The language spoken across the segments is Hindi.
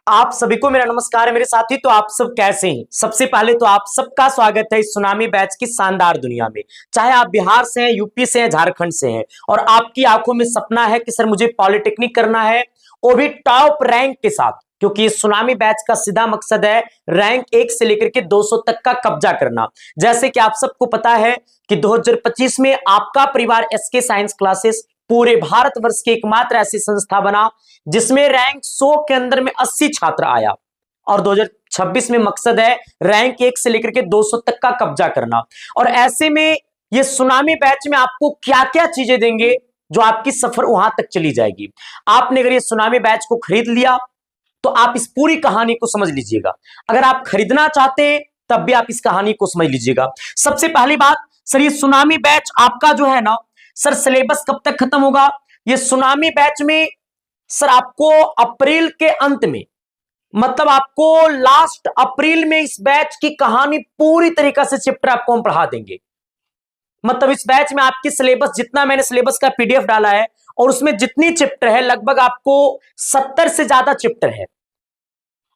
आप सभी को मेरा नमस्कार है मेरे साथी। तो आप सब कैसे हैं? सबसे पहले तो आप सबका स्वागत है इस सुनामी बैच की शानदार दुनिया में। चाहे आप बिहार से हैं, यूपी से हैं, झारखंड से हैं और आपकी आंखों में सपना है कि सर मुझे पॉलिटेक्निक करना है, वो भी टॉप रैंक के साथ, क्योंकि इस सुनामी बैच का सीधा मकसद है रैंक 1 से लेकर के 200 तक का कब्जा करना। जैसे कि आप सबको पता है कि 2025 में आपका परिवार एसके साइंस क्लासेस पूरे भारतवर्ष की एकमात्र ऐसी संस्था बना जिसमें रैंक 100 के अंदर में 80 छात्र आया और 2026 में मकसद है रैंक 1 से लेकर के 200 तक का कब्जा करना। और ऐसे में ये सुनामी बैच में आपको क्या क्या चीजें देंगे जो आपकी सफर वहां तक चली जाएगी। आपने अगर ये सुनामी बैच को खरीद लिया तो आप इस पूरी कहानी को समझ लीजिएगा। अगर आप खरीदना चाहते हैं तब भी आप इस कहानी को समझ लीजिएगा। सबसे पहली बात, सर ये सुनामी बैच आपका जो है ना सर, सिलेबस कब तक खत्म होगा? ये सुनामी बैच में सर आपको अप्रैल के अंत में, मतलब आपको लास्ट अप्रैल में इस बैच की कहानी पूरी तरीके से चैप्टर आपको हम पढ़ा देंगे। मतलब इस बैच में आपकी सिलेबस, जितना मैंने सिलेबस का पीडीएफ डाला है और उसमें जितनी चैप्टर है, लगभग आपको 70 से ज्यादा चैप्टर है।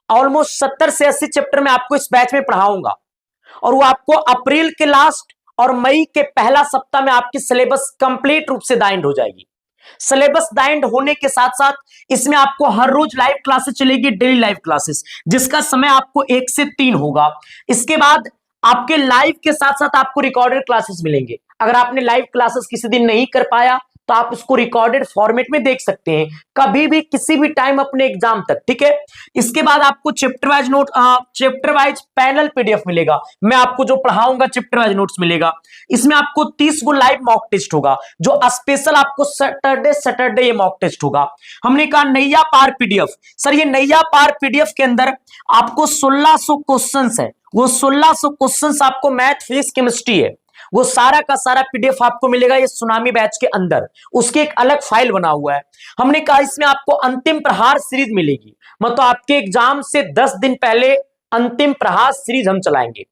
ऑलमोस्ट 70 से 80 चैप्टर मैं आपको इस बैच में पढ़ाऊंगा और वो आपको अप्रैल के लास्ट और मई के पहला सप्ताह में आपकी सिलेबस कंप्लीट रूप से दाइंड हो जाएगी। सिलेबस दाइंड होने के साथ साथ इसमें आपको हर रोज लाइव क्लासेस चलेगी, डेली लाइव क्लासेस, जिसका समय आपको 1 से 3 होगा। इसके बाद आपके लाइव के साथ साथ आपको रिकॉर्डेड क्लासेस मिलेंगे। अगर आपने लाइव क्लासेस किसी दिन नहीं कर पाया तो आप उसको रिकॉर्डेड फॉर्मेट में देख सकते हैं, कभी भी किसी भी टाइम अपने एग्जाम तक, ठीक है। इसके बाद आपको chapter wise note, chapter wise panel PDF मिलेगा। मैं आपको जो पढ़ाऊंगा चैप्टर वाइज नोट्स मिलेगा। इसमें आपको 30 गो लाइव मॉक टेस्ट होगा, जो स्पेशल आपको सैटरडे ये मॉक टेस्ट होगा। हमने कहा नैया पार पीडीएफ, सर ये नैया पार पीडीएफ के अंदर आपको 1600 क्वेश्चन है। वो 1600 क्वेश्चन आपको मैथ, फिजिक्स, केमिस्ट्री है, वो सारा का सारा पीडीएफ आपको मिलेगा ये सुनामी बैच के अंदर। उसकी एक अलग फाइल बना हुआ है। हमने कहा इसमें आपको अंतिम प्रहार सीरीज मिलेगी, मतलब आपके एग्जाम से 10 दिन पहले अंतिम प्रहार सीरीज हम चलाएंगे,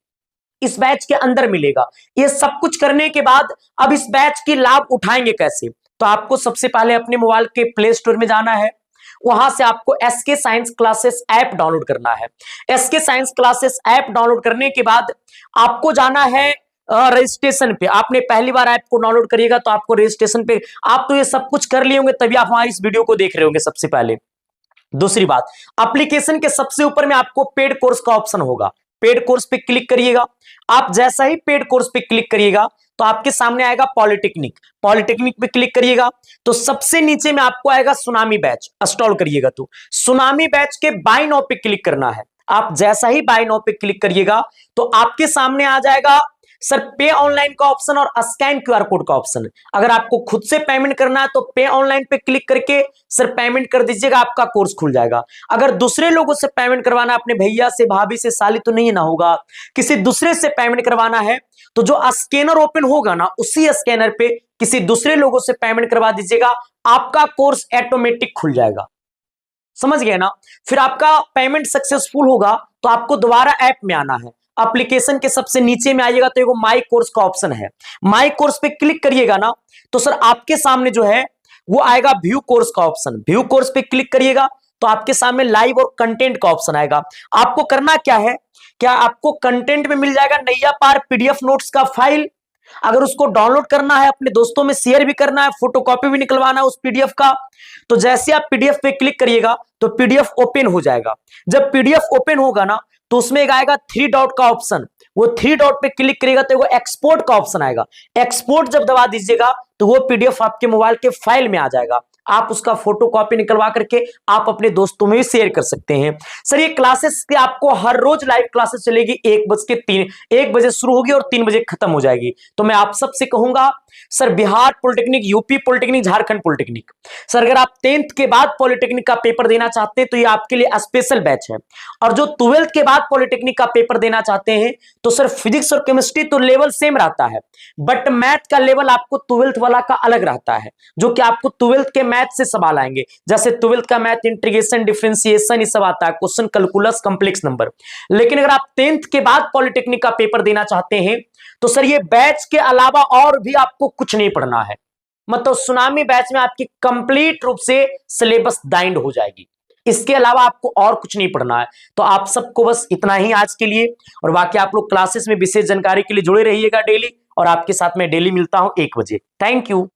इस बैच के अंदर मिलेगा। ये सब कुछ करने के बाद अब इस बैच की लाभ उठाएंगे कैसे? तो आपको सबसे पहले अपने मोबाइल के प्ले स्टोर में जाना है, वहां से आपको S K science classes app download करना है। S K science classes app download करने के बाद आपको जाना है रजिस्ट्रेशन पे। आपने पहली बार ऐप को डाउनलोड करिएगा तो आपको रजिस्ट्रेशन पे, आप तो ये सब कुछ कर लिए होंगे तभी आप हमारी इस वीडियो को देख रहे होंगे सबसे पहले। दूसरी बात, एप्लीकेशन के सबसे ऊपर में आपको पेड कोर्स का ऑप्शन होगा, पेड कोर्स पे क्लिक करिएगा। आप जैसा ही पेड कोर्स पे क्लिक करिएगा तो आपके सामने आएगा पॉलिटेक्निक। पॉलिटेक्निक पे क्लिक करिएगा तो सबसे नीचे में आपको आएगा सुनामी बैच, इंस्टॉल करिएगा। तो सुनामी बैच के बाय नाउ पे क्लिक करना है। आप जैसा ही बाय नाउ पे क्लिक करिएगा तो आपके सामने आ जाएगा सर पे ऑनलाइन का ऑप्शन और स्कैन क्यूआर कोड का ऑप्शन। अगर आपको खुद से पेमेंट करना है तो पे ऑनलाइन पे क्लिक करके सर पेमेंट कर दीजिएगा, आपका कोर्स खुल जाएगा। अगर दूसरे लोगों से पेमेंट करवाना, अपने भैया से, भाभी से, साली तो नहीं ना होगा, किसी दूसरे से पेमेंट करवाना है तो जो स्कैनर ओपन होगा ना, उसी स्कैनर पे किसी दूसरे लोगों से पेमेंट करवा दीजिएगा, आपका कोर्स ऑटोमेटिक खुल जाएगा। समझ गए ना? फिर आपका पेमेंट सक्सेसफुल होगा तो आपको दोबारा ऐप में आना है। एप्लीकेशन के सबसे नीचे में आइएगा तो एगो माई कोर्स का ऑप्शन है, माई कोर्स पे क्लिक करिएगा ना तो सर आपके सामने जो है वो आएगा व्यू कोर्स का ऑप्शन। व्यू कोर्स पे क्लिक करिएगा तो आपके सामने लाइव और कंटेंट का ऑप्शन आएगा। आपको करना क्या है, क्या आपको कंटेंट में मिल जाएगा नैया पार पीडीएफ नोट्स का फाइल। अगर उसको डाउनलोड करना है, अपने दोस्तों में शेयर भी करना है, फोटोकॉपी भी निकलवाना है उस पीडीएफ का, तो जैसे आप पीडीएफ पे क्लिक करिएगा तो पीडीएफ ओपन हो जाएगा। जब पीडीएफ ओपन होगा ना तो उसमें एक आएगा 3 डॉट का ऑप्शन, वो 3 डॉट पे क्लिक करिएगा तो वो एक्सपोर्ट का ऑप्शन आएगा। एक्सपोर्ट जब दबा दीजिएगा तो वो पीडीएफ आपके मोबाइल के फाइल में आ जाएगा। आप उसका फोटो कॉपी निकलवा करके आप अपने दोस्तों में भी शेयर कर सकते हैं। सर ये क्लासेस की आपको हर रोज लाइव क्लासेस चलेगी, 1 बजे शुरू होगी और 3 बजे खत्म हो जाएगी। तो मैं आप सबसे कहूंगा sir Bihar polytechnic, UP polytechnic, Jharkhand polytechnic, sir अगर आप 10th के बाद पॉलिटेक्निक का पेपर देना चाहते हैं तो ये आपके लिए स्पेशल बैच है। और जो 12th के बाद पॉलिटेक्निक का पेपर देना चाहते हैं तो सर फिजिक्स और केमिस्ट्री तो लेवल सेम रहता है, बट मैथ का लेवल आपको 12th वाला का अलग रहता है, जो कि आपको 12th के मैथ से सवाल आएंगे। जैसे 12th का मैथ इंटीग्रेशन, डिफरेंशिएशन, ये सब आता है, क्वेश्चन, कैलकुलस, कॉम्प्लेक्स नंबर। लेकिन अगर आप 10th के बाद पॉलिटेक्निक का पेपर देना चाहते हैं तो सर ये बैच के अलावा और भी आपको कुछ नहीं पढ़ना है। मतलब सुनामी बैच में आपकी कंप्लीट रूप से सिलेबस दाइंड हो जाएगी। इसके अलावा आपको और कुछ नहीं पढ़ना है। तो आप सबको बस इतना ही आज के लिए, और बाकी आप लोग क्लासेस में विशेष जानकारी के लिए जुड़े रहिएगा डेली, और आपके साथ मैं डेली मिलता हूं 1 बजे। Thank you.